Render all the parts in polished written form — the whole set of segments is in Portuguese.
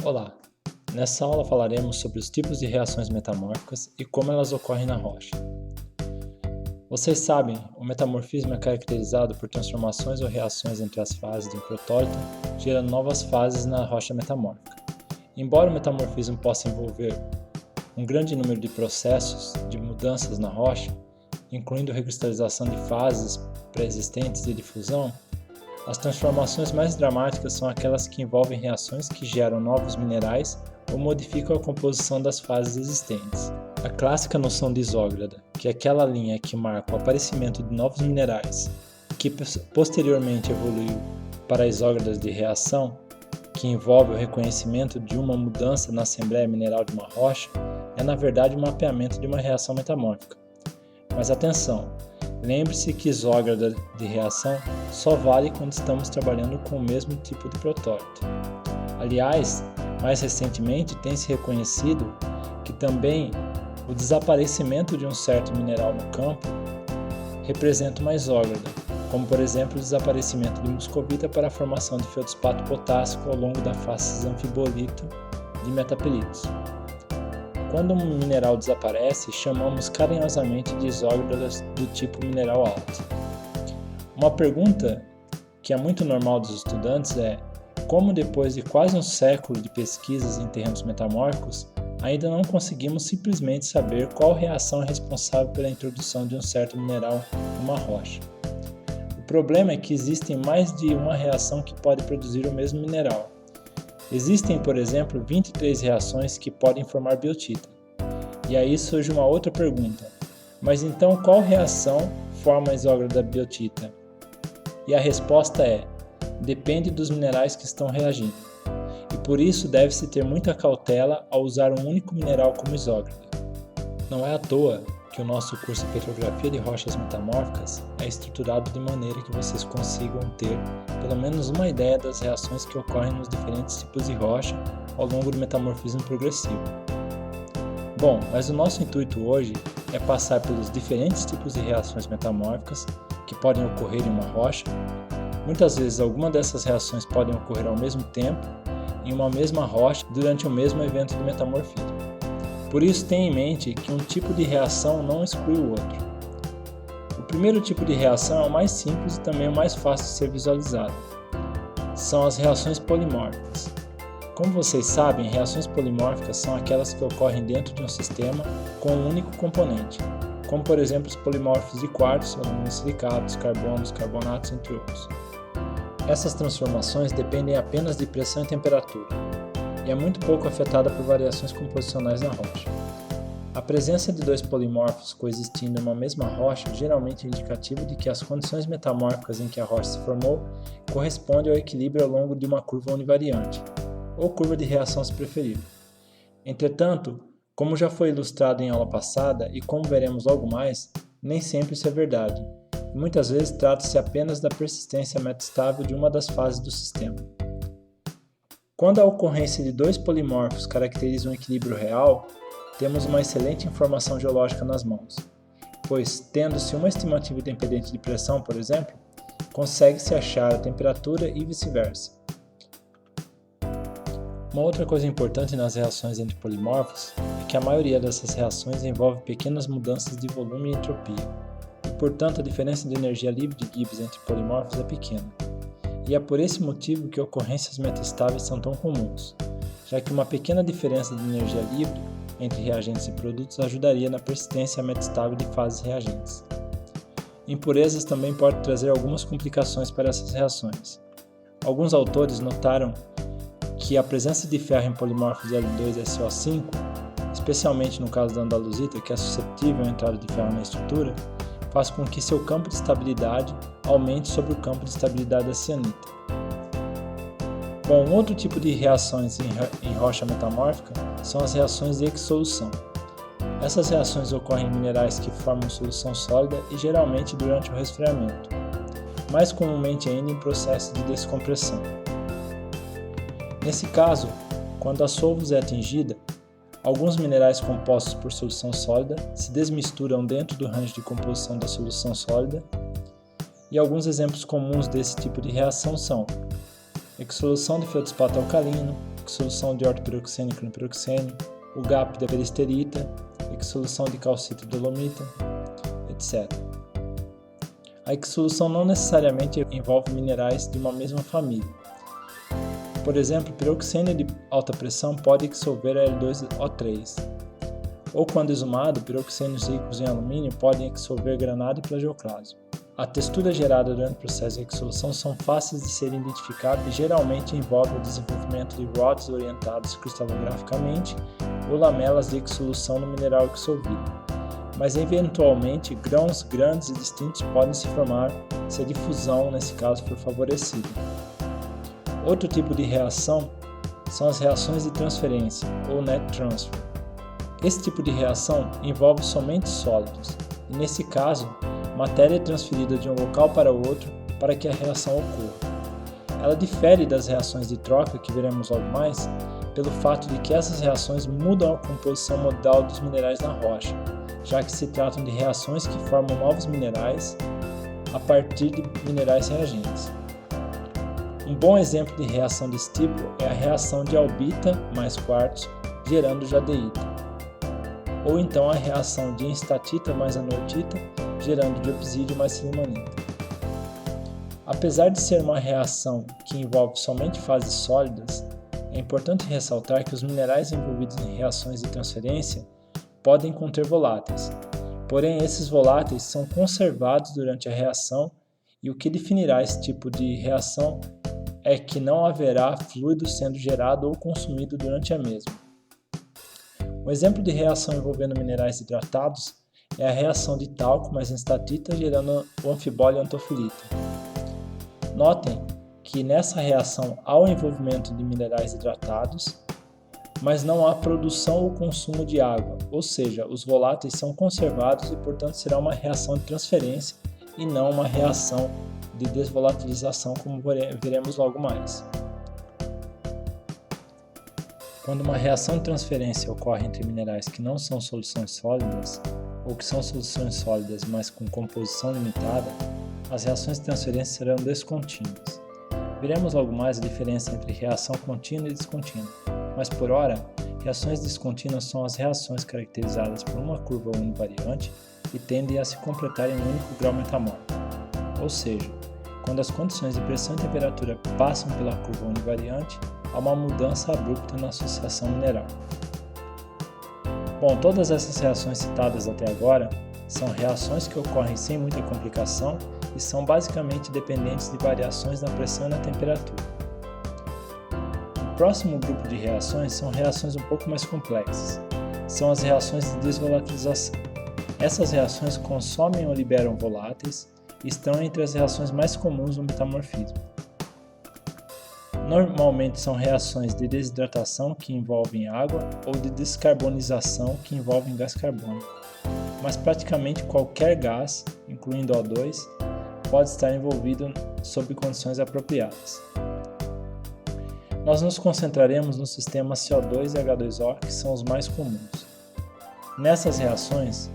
Olá! Nessa aula falaremos sobre os tipos de reações metamórficas e como elas ocorrem na rocha. Vocês sabem, o metamorfismo é caracterizado por transformações ou reações entre as fases de um protólito, gerando novas fases na rocha metamórfica. Embora o metamorfismo possa envolver um grande número de processos de mudanças na rocha, incluindo recristalização de fases pré-existentes e difusão, as transformações mais dramáticas são aquelas que envolvem reações que geram novos minerais ou modificam a composição das fases existentes. A clássica noção de isógrada, que é aquela linha que marca o aparecimento de novos minerais, que posteriormente evoluiu para isógradas de reação, que envolve o reconhecimento de uma mudança na assembleia mineral de uma rocha, é na verdade um mapeamento de uma reação metamórfica. Mas atenção! Lembre-se que isógrada de reação só vale quando estamos trabalhando com o mesmo tipo de protólito. Aliás, mais recentemente tem-se reconhecido que também o desaparecimento de um certo mineral no campo representa uma isógrada, como por exemplo o desaparecimento de muscovita para a formação de feldspato potássico ao longo da face anfibolito de metapelitos. Quando um mineral desaparece, chamamos carinhosamente de isógradas do tipo mineral alto. Uma pergunta que é muito normal dos estudantes é: como depois de quase um século de pesquisas em terrenos metamórficos, ainda não conseguimos simplesmente saber qual reação é responsável pela introdução de um certo mineral numa rocha? O problema é que existem mais de uma reação que pode produzir o mesmo mineral. Existem, por exemplo, 23 reações que podem formar biotita. E aí surge uma outra pergunta: mas então qual reação forma a isógrada biotita? E a resposta é: depende dos minerais que estão reagindo. E por isso deve-se ter muita cautela ao usar um único mineral como isógrada. Não é à toa que o nosso curso de Petrografia de Rochas Metamórficas é estruturado de maneira que vocês consigam ter pelo menos uma ideia das reações que ocorrem nos diferentes tipos de rocha ao longo do metamorfismo progressivo. Bom, mas o nosso intuito hoje é passar pelos diferentes tipos de reações metamórficas que podem ocorrer em uma rocha. Muitas vezes algumas dessas reações podem ocorrer ao mesmo tempo em uma mesma rocha durante o mesmo evento de metamorfismo. Por isso tenha em mente que um tipo de reação não exclui o outro. O primeiro tipo de reação é o mais simples e também o mais fácil de ser visualizado. São as reações polimórficas. Como vocês sabem, reações polimórficas são aquelas que ocorrem dentro de um sistema com um único componente, como por exemplo os polimorfos de quartzo, aluminosilicatados, carbonos, carbonatos, entre outros. Essas transformações dependem apenas de pressão e temperatura, e é muito pouco afetada por variações composicionais na rocha. A presença de dois polimorfos coexistindo em uma mesma rocha geralmente é indicativo de que as condições metamórficas em que a rocha se formou correspondem ao equilíbrio ao longo de uma curva univariante, ou curva de reação se preferir. Entretanto, como já foi ilustrado em aula passada e como veremos logo mais, nem sempre isso é verdade, e muitas vezes trata-se apenas da persistência metastável de uma das fases do sistema. Quando a ocorrência de dois polimorfos caracteriza um equilíbrio real, temos uma excelente informação geológica nas mãos, pois, tendo-se uma estimativa independente de pressão, por exemplo, consegue-se achar a temperatura e vice-versa. Uma outra coisa importante nas reações entre polimorfos é que a maioria dessas reações envolve pequenas mudanças de volume e entropia, e portanto a diferença de energia livre de Gibbs entre polimorfos é pequena. E é por esse motivo que ocorrências metastáveis são tão comuns, já que uma pequena diferença de energia livre entre reagentes e produtos ajudaria na persistência metastável de fases reagentes. Impurezas também podem trazer algumas complicações para essas reações. Alguns autores notaram que a presença de ferro em polimorfos L2SO5, especialmente no caso da andaluzita, que é suscetível à entrada de ferro na estrutura, faz com que seu campo de estabilidade aumente sobre o campo de estabilidade da cianita. Bom, um outro tipo de reações em rocha metamórfica são as reações de exsolução. Essas reações ocorrem em minerais que formam solução sólida e geralmente durante o resfriamento, mais comumente ainda em processo de descompressão. Nesse caso, quando a solvos é atingida, alguns minerais compostos por solução sólida se desmisturam dentro do range de composição da solução sólida, e alguns exemplos comuns desse tipo de reação são exsolução de feldspato alcalino, exsolução de ortopiroxene e clorpiroxene, o GAP da peristerita, exsolução de calcita e dolomita, etc. A exsolução não necessariamente envolve minerais de uma mesma família. Por exemplo, piroxênio de alta pressão pode dissolver Al2O3. Ou quando exumado, piroxênios ricos em alumínio podem dissolver granado e plagioclásio. A textura gerada durante o processo de dissolução são fáceis de serem identificadas e geralmente envolve o desenvolvimento de rods orientados cristalograficamente ou lamelas de dissolução no mineral dissolvido. Mas eventualmente grãos grandes e distintos podem se formar se a difusão, nesse caso, for favorecida. Outro tipo de reação são as reações de transferência, ou net transfer. Esse tipo de reação envolve somente sólidos, e nesse caso, matéria é transferida de um local para outro para que a reação ocorra. Ela difere das reações de troca, que veremos logo mais, pelo fato de que essas reações mudam a composição modal dos minerais na rocha, já que se tratam de reações que formam novos minerais a partir de minerais reagentes. Um bom exemplo de reação desse tipo é a reação de albita mais quartzo gerando jadeíta, ou então a reação de enstatita mais anortita gerando diopsídio mais silimanita. Apesar de ser uma reação que envolve somente fases sólidas, é importante ressaltar que os minerais envolvidos em reações de transferência podem conter voláteis, porém esses voláteis são conservados durante a reação e o que definirá esse tipo de reação é que não haverá fluido sendo gerado ou consumido durante a mesma. Um exemplo de reação envolvendo minerais hidratados é a reação de talco mais enstatita gerando o anfibólio antofilita. Notem que nessa reação há o envolvimento de minerais hidratados, mas não há produção ou consumo de água, ou seja, os voláteis são conservados e, portanto, será uma reação de transferência e não uma reação de desvolatilização, como veremos logo mais. Quando uma reação de transferência ocorre entre minerais que não são soluções sólidas, ou que são soluções sólidas, mas com composição limitada, as reações de transferência serão descontínuas. Veremos logo mais a diferença entre reação contínua e descontínua, mas por ora, reações descontínuas são as reações caracterizadas por uma curva univariante e tendem a se completar em um único grau metamórfico, ou seja, quando as condições de pressão e temperatura passam pela curva univariante, há uma mudança abrupta na associação mineral. Bom, todas essas reações citadas até agora são reações que ocorrem sem muita complicação e são basicamente dependentes de variações na pressão e na temperatura. O próximo grupo de reações são reações um pouco mais complexas. São as reações de desvolatilização. Essas reações consomem ou liberam voláteis e estão entre as reações mais comuns no metamorfismo. Normalmente são reações de desidratação que envolvem água ou de descarbonização que envolvem gás carbônico, mas praticamente qualquer gás, incluindo O2, pode estar envolvido sob condições apropriadas. Nós nos concentraremos nos sistemas CO2 e H2O, que são os mais comuns. Nessas reações,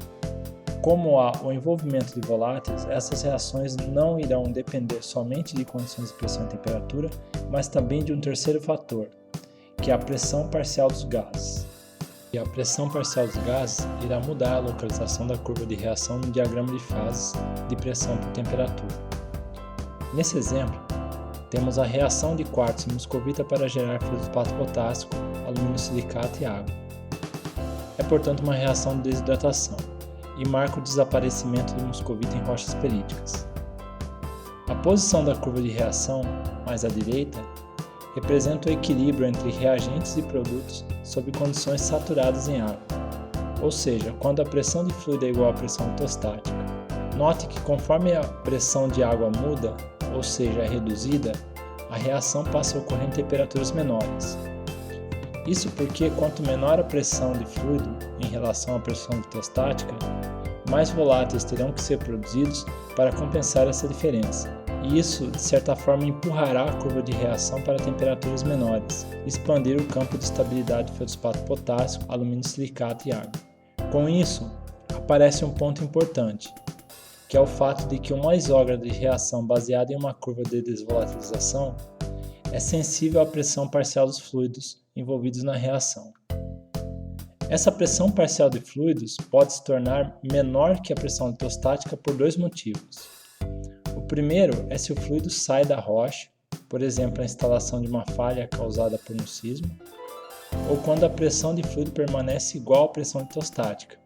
como há o envolvimento de voláteis, essas reações não irão depender somente de condições de pressão e temperatura, mas também de um terceiro fator, que é a pressão parcial dos gases. E a pressão parcial dos gases irá mudar a localização da curva de reação no diagrama de fases de pressão por temperatura. Nesse exemplo, temos a reação de quartzo e muscovita para gerar fluorespato potássico, alumínio silicato e água. É, portanto, uma reação de desidratação e marca o desaparecimento do muscovita em rochas períticas. A posição da curva de reação, mais à direita, representa o equilíbrio entre reagentes e produtos sob condições saturadas em água, ou seja, quando a pressão de fluido é igual à pressão litostática. Note que conforme a pressão de água muda, ou seja, é reduzida, a reação passa a ocorrer em temperaturas menores. Isso porque quanto menor a pressão de fluido em relação à pressão litostática, mais voláteis terão que ser produzidos para compensar essa diferença. E isso, de certa forma, empurrará a curva de reação para temperaturas menores, expandir o campo de estabilidade de fluorespato potássico, alumínio silicato e água. Com isso, aparece um ponto importante, que é o fato de que uma isógrada de reação baseada em uma curva de desvolatilização é sensível à pressão parcial dos fluidos envolvidos na reação. Essa pressão parcial de fluidos pode se tornar menor que a pressão litostática por dois motivos. O primeiro é se o fluido sai da rocha, por exemplo, a instalação de uma falha causada por um sismo, ou quando a pressão de fluido permanece igual à pressão litostática,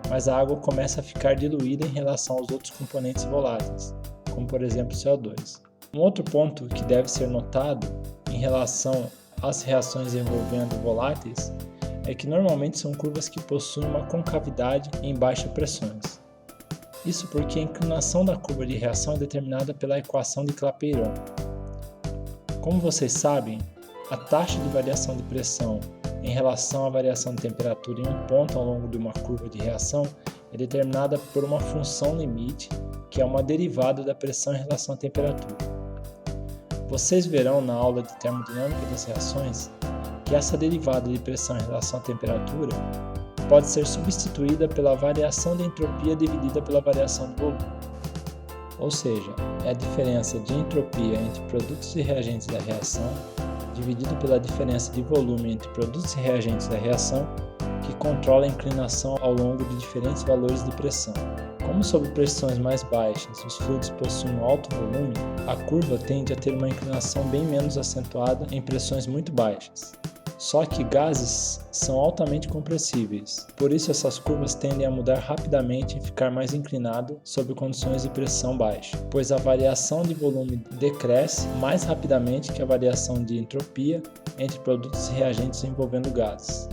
mas a água começa a ficar diluída em relação aos outros componentes voláteis, como por exemplo o CO2. Um outro ponto que deve ser notado em relação às reações envolvendo voláteis é que normalmente são curvas que possuem uma concavidade em baixas pressões. Isso porque a inclinação da curva de reação é determinada pela equação de Clapeyron. Como vocês sabem, a taxa de variação de pressão em relação à variação de temperatura em um ponto ao longo de uma curva de reação é determinada por uma função limite, que é uma derivada da pressão em relação à temperatura. Vocês verão na aula de termodinâmica das reações que essa derivada de pressão em relação à temperatura pode ser substituída pela variação de entropia dividida pela variação de volume. Ou seja, é a diferença de entropia entre produtos e reagentes da reação dividido pela diferença de volume entre produtos e reagentes da reação que controla a inclinação ao longo de diferentes valores de pressão. Como sob pressões mais baixas os fluidos possuem um alto volume, a curva tende a ter uma inclinação bem menos acentuada em pressões muito baixas. Só que gases são altamente compressíveis, por isso essas curvas tendem a mudar rapidamente e ficar mais inclinado sob condições de pressão baixa, pois a variação de volume decresce mais rapidamente que a variação de entropia entre produtos e reagentes envolvendo gases.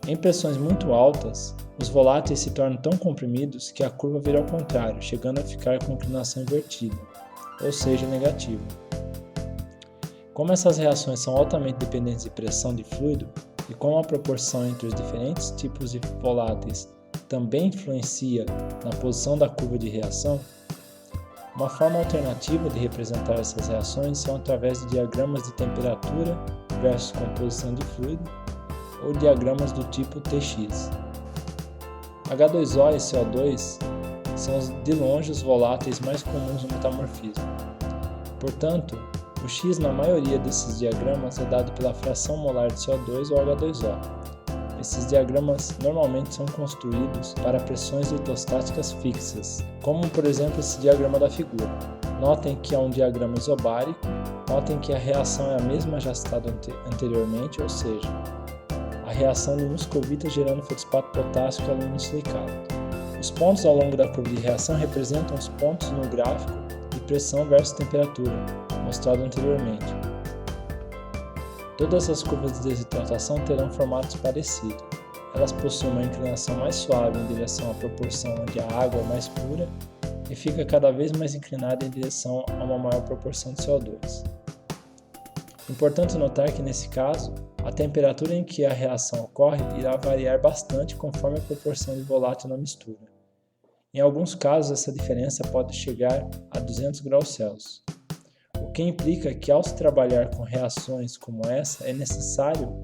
Em pressões muito altas, os voláteis se tornam tão comprimidos que a curva vira ao contrário, chegando a ficar com inclinação invertida, ou seja, negativa. Como essas reações são altamente dependentes de pressão de fluido e como a proporção entre os diferentes tipos de voláteis também influencia na posição da curva de reação, uma forma alternativa de representar essas reações são através de diagramas de temperatura versus composição de fluido ou diagramas do tipo TX. H2O e CO2 são de longe os voláteis mais comuns no metamorfismo. Portanto, o X na maioria desses diagramas é dado pela fração molar de CO2 ou H2O. Esses diagramas normalmente são construídos para pressões litostáticas fixas, como por exemplo esse diagrama da figura. Notem que é um diagrama isobárico, notem que a reação é a mesma já citada anteriormente, ou seja, a reação de muscovita gerando fosfato potássico e alumínio silicado. Os pontos ao longo da curva de reação representam os pontos no gráfico de pressão versus temperatura, mostrado anteriormente. Todas as curvas de desidratação terão formatos parecidos. Elas possuem uma inclinação mais suave em direção à proporção onde a água é mais pura e fica cada vez mais inclinada em direção a uma maior proporção de CO2. Importante notar que nesse caso, a temperatura em que a reação ocorre irá variar bastante conforme a proporção de volátil na mistura. Em alguns casos, essa diferença pode chegar a 200 graus Celsius. O que implica que ao se trabalhar com reações como essa, é necessário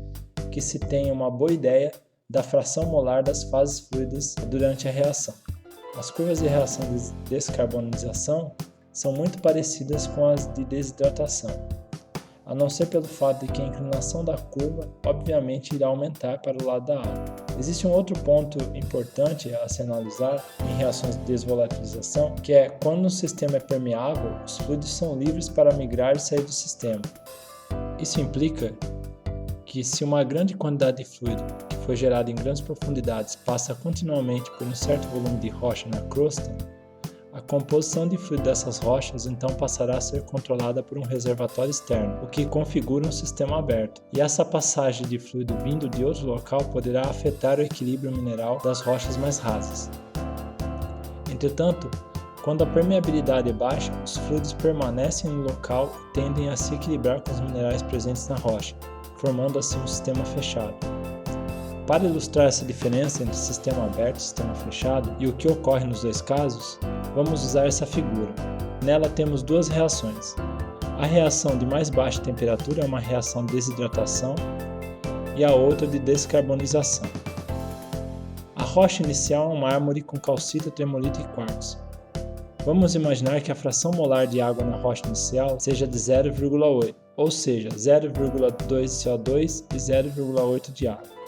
que se tenha uma boa ideia da fração molar das fases fluidas durante a reação. As curvas de reação de descarbonização são muito parecidas com as de desidratação, a não ser pelo fato de que a inclinação da curva obviamente irá aumentar para o lado da água. Existe um outro ponto importante a se analisar em reações de desvolatilização, que é quando o sistema é permeável, os fluidos são livres para migrar e sair do sistema. Isso implica que se uma grande quantidade de fluido que foi gerada em grandes profundidades passa continuamente por um certo volume de rocha na crosta, a composição de fluido dessas rochas então passará a ser controlada por um reservatório externo, o que configura um sistema aberto. E essa passagem de fluido vindo de outro local poderá afetar o equilíbrio mineral das rochas mais rasas. Entretanto, quando a permeabilidade é baixa, os fluidos permanecem no local e tendem a se equilibrar com os minerais presentes na rocha, formando assim um sistema fechado. Para ilustrar essa diferença entre sistema aberto e sistema fechado e o que ocorre nos dois casos, vamos usar essa figura. Nela temos duas reações. A reação de mais baixa temperatura é uma reação de desidratação e a outra de descarbonização. A rocha inicial é um mármore com calcita, tremolita e quartzo. Vamos imaginar que a fração molar de água na rocha inicial seja de 0,8. ou seja, 0,2 de CO2 e 0,8 de água.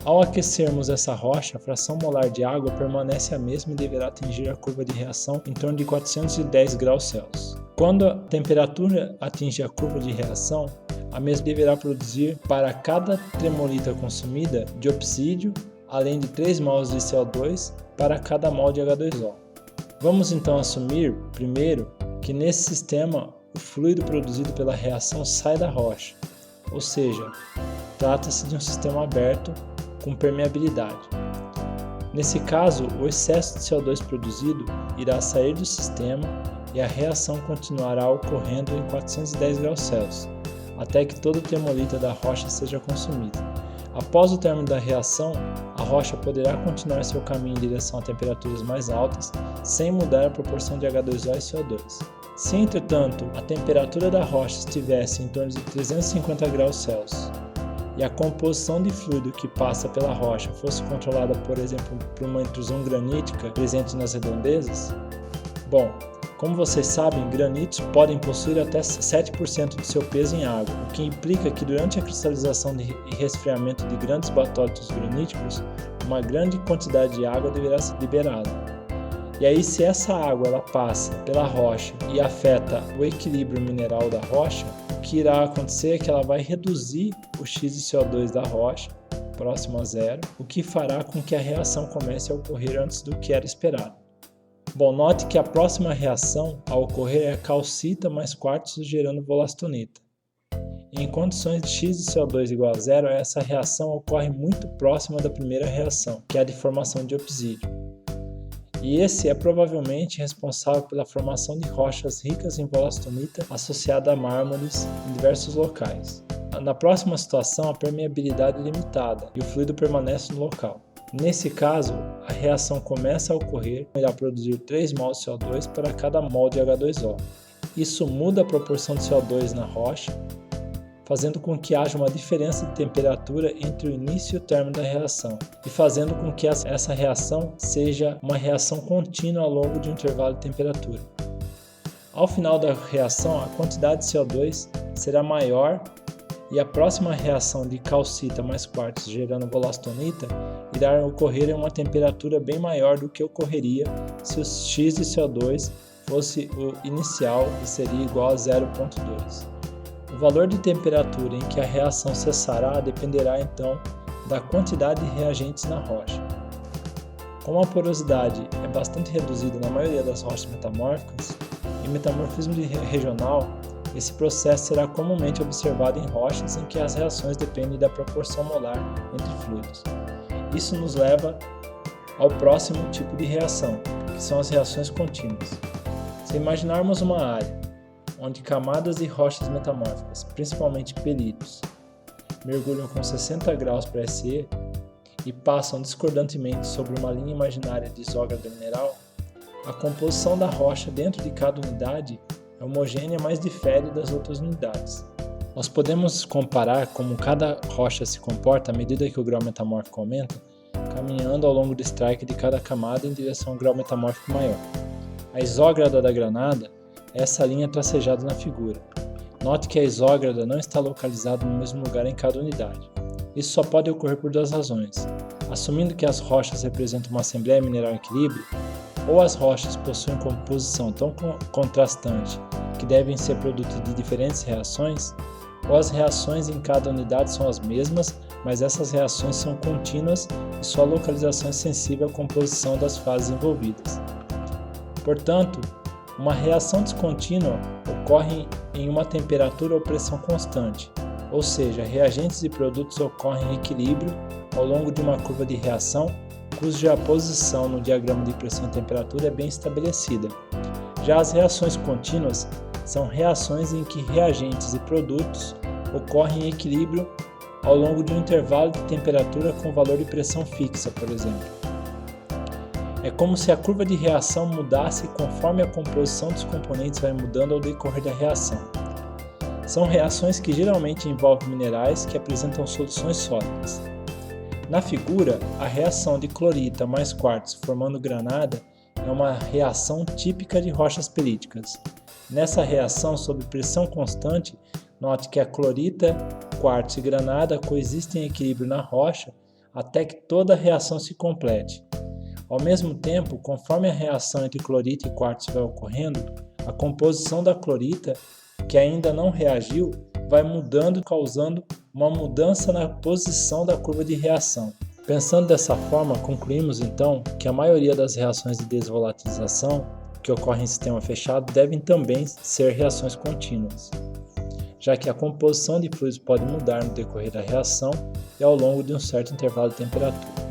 Ao aquecermos essa rocha, a fração molar de água permanece a mesma e deverá atingir a curva de reação em torno de 410 graus Celsius. Quando a temperatura atingir a curva de reação, a mesma deverá produzir para cada tremolita consumida diopsídio, além de 3 mols de CO2 para cada mol de H2O. Vamos então assumir, primeiro, que nesse sistema o fluido produzido pela reação sai da rocha, ou seja, trata-se de um sistema aberto com permeabilidade. Nesse caso, o excesso de CO2 produzido irá sair do sistema e a reação continuará ocorrendo em 410 graus Celsius, até que todo o tremolita da rocha seja consumido. Após o término da reação, a rocha poderá continuar seu caminho em direção a temperaturas mais altas, sem mudar a proporção de H2O e CO2. Se, entretanto, a temperatura da rocha estivesse em torno de 350 graus Celsius e a composição de fluido que passa pela rocha fosse controlada, por exemplo, por uma intrusão granítica presente nas redondezas, como vocês sabem, granitos podem possuir até 7% de seu peso em água, o que implica que durante a cristalização e resfriamento de grandes batólitos graníticos, uma grande quantidade de água deverá ser liberada. E aí, se essa água ela passa pela rocha e afeta o equilíbrio mineral da rocha, o que irá acontecer é que ela vai reduzir o X de CO2 da rocha, próximo a zero, o que fará com que a reação comece a ocorrer antes do que era esperado. Note que a próxima reação a ocorrer é a calcita mais quartzo gerando volastonita. Em condições de X de CO2 igual a zero, essa reação ocorre muito próxima da primeira reação, que é a de formação de diopsídio. E esse é provavelmente responsável pela formação de rochas ricas em volastonita associada a mármores em diversos locais. Na próxima situação, a permeabilidade é limitada e o fluido permanece no local. Nesse caso, a reação começa a ocorrer e irá produzir 3 mols de CO2 para cada mol de H2O. Isso muda a proporção de CO2 na rocha, fazendo com que haja uma diferença de temperatura entre o início e o término da reação, e fazendo com que essa reação seja uma reação contínua ao longo de um intervalo de temperatura. Ao final da reação, a quantidade de CO2 será maior e a próxima reação de calcita mais quartzo gerando volastonita irá ocorrer em uma temperatura bem maior do que ocorreria se o X de CO2 fosse o inicial e seria igual a 0,2. O valor de temperatura em que a reação cessará dependerá então da quantidade de reagentes na rocha. Como a porosidade é bastante reduzida na maioria das rochas metamórficas, em metamorfismo regional, esse processo será comumente observado em rochas em que as reações dependem da proporção molar entre fluidos. Isso nos leva ao próximo tipo de reação, que são as reações contínuas. Se imaginarmos uma área onde camadas de rochas metamórficas, principalmente pelitos, mergulham com 60 graus para SE e passam discordantemente sobre uma linha imaginária de isógrado mineral, a composição da rocha dentro de cada unidade é homogênea, mas difere das outras unidades. Nós podemos comparar como cada rocha se comporta à medida que o grau metamórfico aumenta, caminhando ao longo do strike de cada camada em direção ao grau metamórfico maior. A isógrada da granada é essa linha tracejada na figura. Note que a isógrada não está localizada no mesmo lugar em cada unidade. Isso só pode ocorrer por duas razões. Assumindo que as rochas representam uma assembleia mineral em equilíbrio, ou as rochas possuem composição tão contrastante que devem ser produto de diferentes reações, ou as reações em cada unidade são as mesmas, mas essas reações são contínuas e sua localização é sensível à composição das fases envolvidas. Portanto, uma reação descontínua ocorre em uma temperatura ou pressão constante, ou seja, reagentes e produtos ocorrem em equilíbrio ao longo de uma curva de reação cuja posição no diagrama de pressão e temperatura é bem estabelecida. Já as reações contínuas são reações em que reagentes e produtos ocorrem em equilíbrio ao longo de um intervalo de temperatura com valor de pressão fixa, por exemplo. É como se a curva de reação mudasse conforme a composição dos componentes vai mudando ao decorrer da reação. São reações que geralmente envolvem minerais que apresentam soluções sólidas. Na figura, a reação de clorita mais quartzo formando granada é uma reação típica de rochas pelíticas. Nessa reação sob pressão constante, note que a clorita, quartzo e granada coexistem em equilíbrio na rocha até que toda a reação se complete. Ao mesmo tempo, conforme a reação entre clorita e quartzo vai ocorrendo, a composição da clorita, que ainda não reagiu, vai mudando, causando uma mudança na posição da curva de reação. Pensando dessa forma, concluímos então que a maioria das reações de desvolatilização que ocorrem em sistema fechado devem também ser reações contínuas, já que a composição de fluidos pode mudar no decorrer da reação e ao longo de um certo intervalo de temperatura.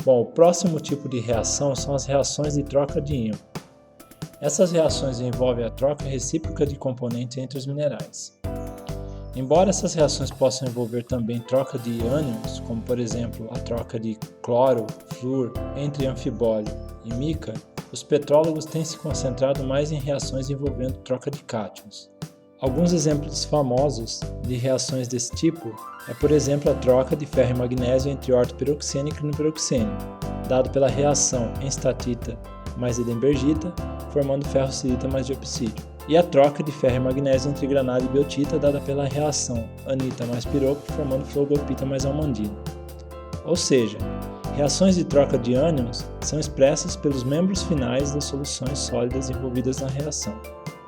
Bom, o próximo tipo de reação são as reações de troca de íon. Essas reações envolvem a troca recíproca de componentes entre os minerais. Embora essas reações possam envolver também troca de ânions, como por exemplo a troca de cloro, flúor entre anfibólio e mica, os petrólogos têm se concentrado mais em reações envolvendo troca de cátions. Alguns exemplos famosos de reações desse tipo é, por exemplo, a troca de ferro e magnésio entre ortopiroxeno e crinopiroxeno, dado pela reação enstatita mais edembergita, formando ferrocilita mais diopsídio, e a troca de ferro e magnésio entre granada e biotita, dada pela reação anita mais piropo, formando flogopita mais almandina. Ou seja, reações de troca de ânions são expressas pelos membros finais das soluções sólidas envolvidas na reação.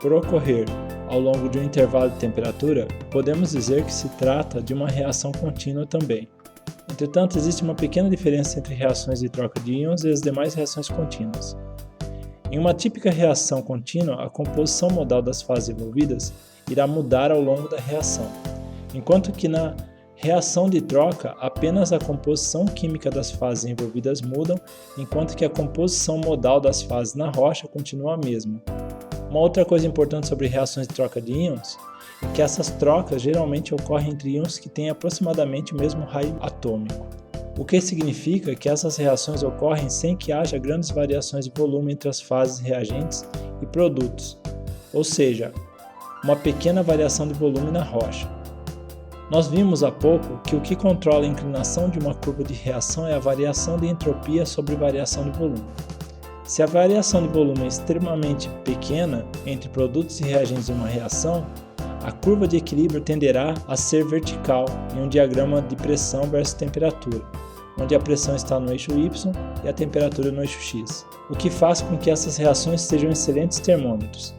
Por ocorrer ao longo de um intervalo de temperatura, podemos dizer que se trata de uma reação contínua também. Entretanto, existe uma pequena diferença entre reações de troca de íons e as demais reações contínuas. Em uma típica reação contínua, a composição modal das fases envolvidas irá mudar ao longo da reação, enquanto que na reação de troca, apenas a composição química das fases envolvidas mudam, enquanto que a composição modal das fases na rocha continua a mesma. Uma outra coisa importante sobre reações de troca de íons é que essas trocas geralmente ocorrem entre íons que têm aproximadamente o mesmo raio atômico, o que significa que essas reações ocorrem sem que haja grandes variações de volume entre as fases reagentes e produtos, ou seja, uma pequena variação de volume na rocha. Nós vimos há pouco que o que controla a inclinação de uma curva de reação é a variação de entropia sobre variação de volume. Se a variação de volume é extremamente pequena entre produtos e reagentes de uma reação, a curva de equilíbrio tenderá a ser vertical em um diagrama de pressão versus temperatura, onde a pressão está no eixo Y e a temperatura no eixo X, o que faz com que essas reações sejam excelentes termômetros.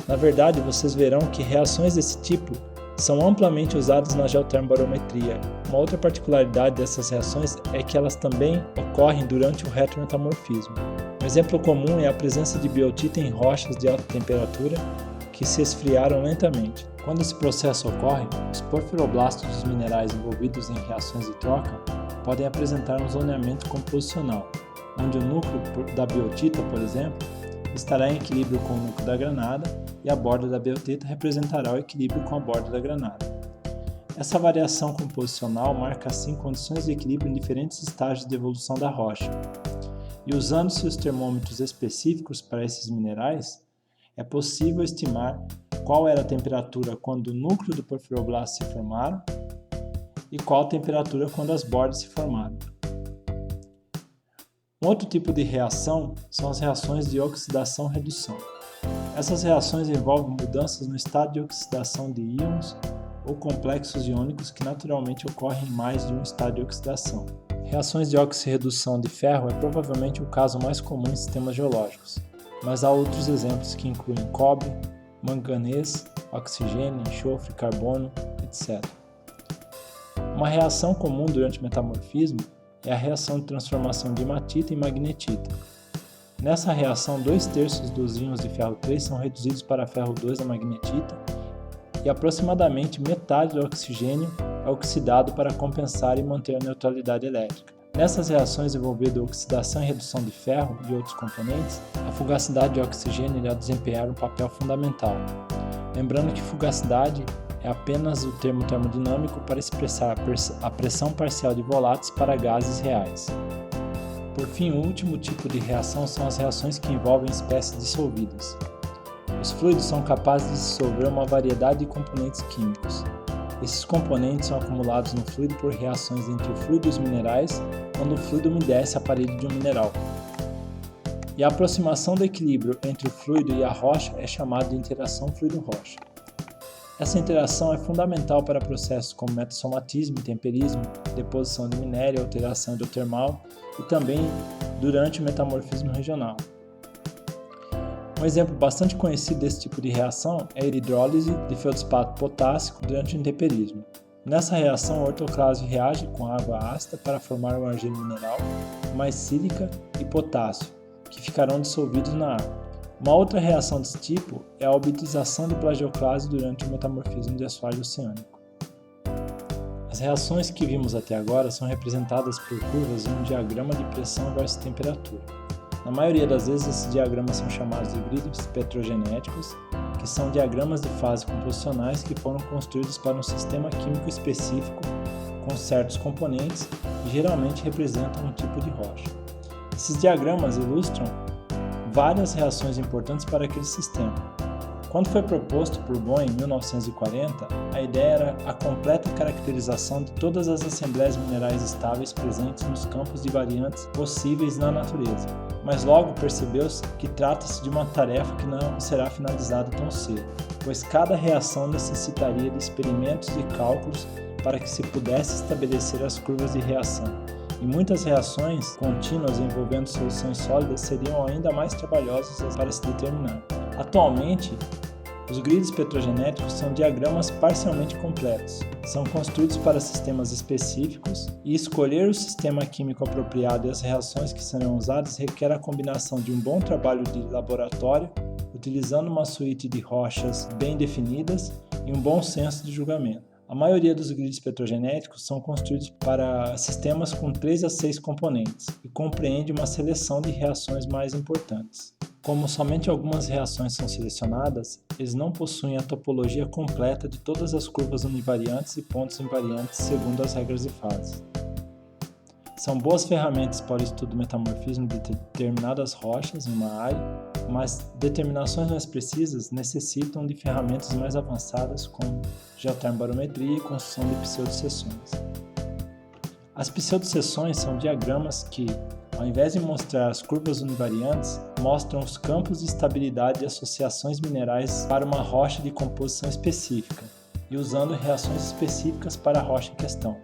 Na verdade, vocês verão que reações desse tipo são amplamente usadas na geotermobarometria. Uma outra particularidade dessas reações é que elas também ocorrem durante o retrometamorfismo. Um exemplo comum é a presença de biotita em rochas de alta temperatura que se esfriaram lentamente. Quando esse processo ocorre, os porfiroblastos dos minerais envolvidos em reações de troca podem apresentar um zoneamento composicional, onde o núcleo da biotita, por exemplo, estará em equilíbrio com o núcleo da granada e a borda da biotita representará o equilíbrio com a borda da granada. Essa variação composicional marca assim condições de equilíbrio em diferentes estágios de evolução da rocha. E usando-se os termômetros específicos para esses minerais, é possível estimar qual era a temperatura quando o núcleo do porfiroblasto se formaram e qual a temperatura quando as bordas se formaram. Um outro tipo de reação são as reações de oxidação-redução. Essas reações envolvem mudanças no estado de oxidação de íons ou complexos iônicos que naturalmente ocorrem em mais de um estado de oxidação. Reações de oxirredução de ferro é provavelmente o caso mais comum em sistemas geológicos, mas há outros exemplos que incluem cobre, manganês, oxigênio, enxofre, carbono, etc. Uma reação comum durante o metamorfismo é a reação de transformação de hematita em magnetita. Nessa reação, 2/3 dos íons de ferro 3 são reduzidos para ferro 2 da magnetita e aproximadamente metade do oxigênio é oxidado para compensar e manter a neutralidade elétrica. Nessas reações envolvendo oxidação e redução de ferro e outros componentes, a fugacidade de oxigênio irá desempenhar um papel fundamental. Lembrando que fugacidade é apenas o termo termodinâmico para expressar a pressão parcial de voláteis para gases reais. Por fim, o último tipo de reação são as reações que envolvem espécies dissolvidas. Os fluidos são capazes de dissolver uma variedade de componentes químicos. Esses componentes são acumulados no fluido por reações entre o fluido e os minerais, quando o fluido umedece a parede de um mineral. E a aproximação do equilíbrio entre o fluido e a rocha é chamada de interação fluido-rocha. Essa interação é fundamental para processos como metassomatismo e temperismo, deposição de minério, alteração hidrotermal e também durante o metamorfismo regional. Um exemplo bastante conhecido desse tipo de reação é a hidrólise de feldspato potássico durante o intemperismo. Nessa reação, a ortoclase reage com água ácida para formar uma argila mineral, mais sílica e potássio, que ficarão dissolvidos na água. Uma outra reação desse tipo é a obitização de plagioclase durante o metamorfismo de assoalho oceânico. As reações que vimos até agora são representadas por curvas em um diagrama de pressão versus temperatura. Na maioria das vezes, esses diagramas são chamados de grids petrogenéticos, que são diagramas de fase composicionais que foram construídos para um sistema químico específico com certos componentes e geralmente representam um tipo de rocha. Esses diagramas ilustram várias reações importantes para aquele sistema. Quando foi proposto por Bohm em 1940, a ideia era a completa caracterização de todas as assembleias minerais estáveis presentes nos campos de variantes possíveis na natureza, mas logo percebeu-se que trata-se de uma tarefa que não será finalizada tão cedo, pois cada reação necessitaria de experimentos e cálculos para que se pudesse estabelecer as curvas de reação. E muitas reações contínuas envolvendo soluções sólidas seriam ainda mais trabalhosas para se determinar. Atualmente, os grids petrogenéticos são diagramas parcialmente completos. São construídos para sistemas específicos e escolher o sistema químico apropriado e as reações que serão usadas requer a combinação de um bom trabalho de laboratório, utilizando uma suíte de rochas bem definidas e um bom senso de julgamento. A maioria dos grids petrogenéticos são construídos para sistemas com 3 a 6 componentes e compreende uma seleção de reações mais importantes. Como somente algumas reações são selecionadas, eles não possuem a topologia completa de todas as curvas univariantes e pontos invariantes segundo as regras de fase. São boas ferramentas para o estudo do metamorfismo de determinadas rochas em uma área, mas determinações mais precisas necessitam de ferramentas mais avançadas como geotermobarometria e construção de pseudo-seções. As pseudo-seções são diagramas que, ao invés de mostrar as curvas univariantes, mostram os campos de estabilidade de associações minerais para uma rocha de composição específica e usando reações específicas para a rocha em questão.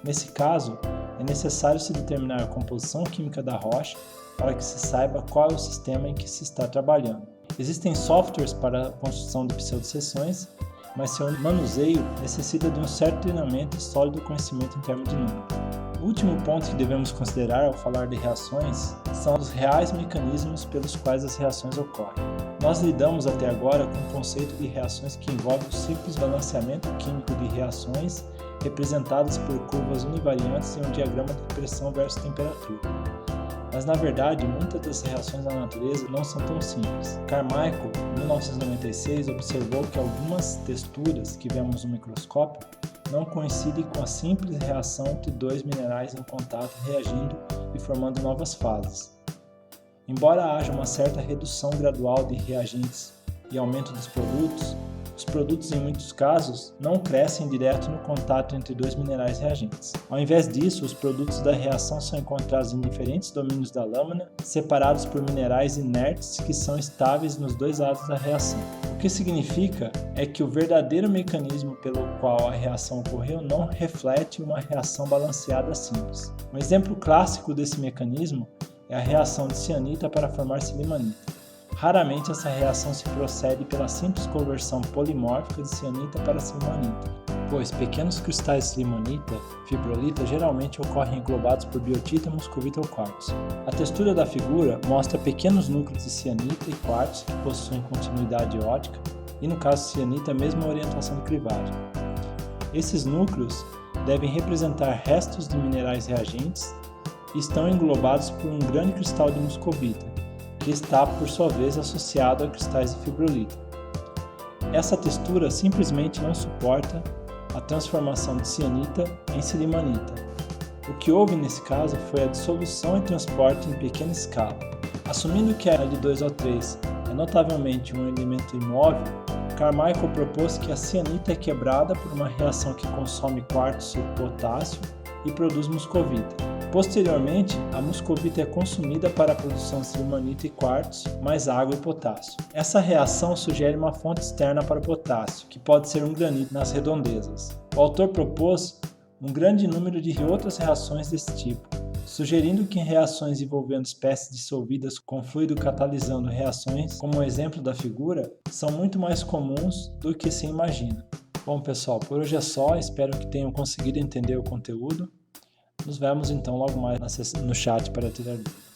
Nesse caso, é necessário se determinar a composição química da rocha para que se saiba qual é o sistema em que se está trabalhando. Existem softwares para a construção de pseudo-seções, mas seu manuseio necessita de um certo treinamento e sólido conhecimento em termos de número. O último ponto que devemos considerar ao falar de reações são os reais mecanismos pelos quais as reações ocorrem. Nós lidamos até agora com o conceito de reações que envolve o simples balanceamento químico de reações representadas por curvas univariantes em um diagrama de pressão versus temperatura. Mas na verdade, muitas das reações da natureza não são tão simples. Carmichael, em 1996, observou que algumas texturas que vemos no microscópio não coincidem com a simples reação entre dois minerais em contato reagindo e formando novas fases. Embora haja uma certa redução gradual de reagentes e aumento dos produtos, os produtos, em muitos casos, não crescem direto no contato entre dois minerais reagentes. Ao invés disso, os produtos da reação são encontrados em diferentes domínios da lâmina, separados por minerais inertes que são estáveis nos dois lados da reação. O que significa é que o verdadeiro mecanismo pelo qual a reação ocorreu não reflete uma reação balanceada simples. Um exemplo clássico desse mecanismo é a reação de cianita para formar silimanita. Raramente essa reação se procede pela simples conversão polimórfica de cianita para silimanita, pois pequenos cristais de silimanita, fibrolita, geralmente ocorrem englobados por biotita, muscovita ou quartzo. A textura da figura mostra pequenos núcleos de cianita e quartzo que possuem continuidade ótica e, no caso de cianita, a mesma orientação de clivagem. Esses núcleos devem representar restos de minerais reagentes e estão englobados por um grande cristal de muscovita, que está, por sua vez, associado a cristais de fibrolita. Essa textura simplesmente não suporta a transformação de cianita em silimanita. O que houve nesse caso foi a dissolução e transporte em pequena escala. Assumindo que a L2O3 é notavelmente um elemento imóvel, Carmichael propôs que a cianita é quebrada por uma reação que consome quartzo e potássio e produz muscovita. Posteriormente, a muscovita é consumida para a produção de sillimanita e quartzo, mais água e potássio. Essa reação sugere uma fonte externa para o potássio, que pode ser um granito nas redondezas. O autor propôs um grande número de outras reações desse tipo, sugerindo que em reações envolvendo espécies dissolvidas com fluido catalisando reações, como o exemplo da figura, são muito mais comuns do que se imagina. Bom pessoal, por hoje é só, espero que tenham conseguido entender o conteúdo. Nos vemos então logo mais no chat para tirar dúvidas.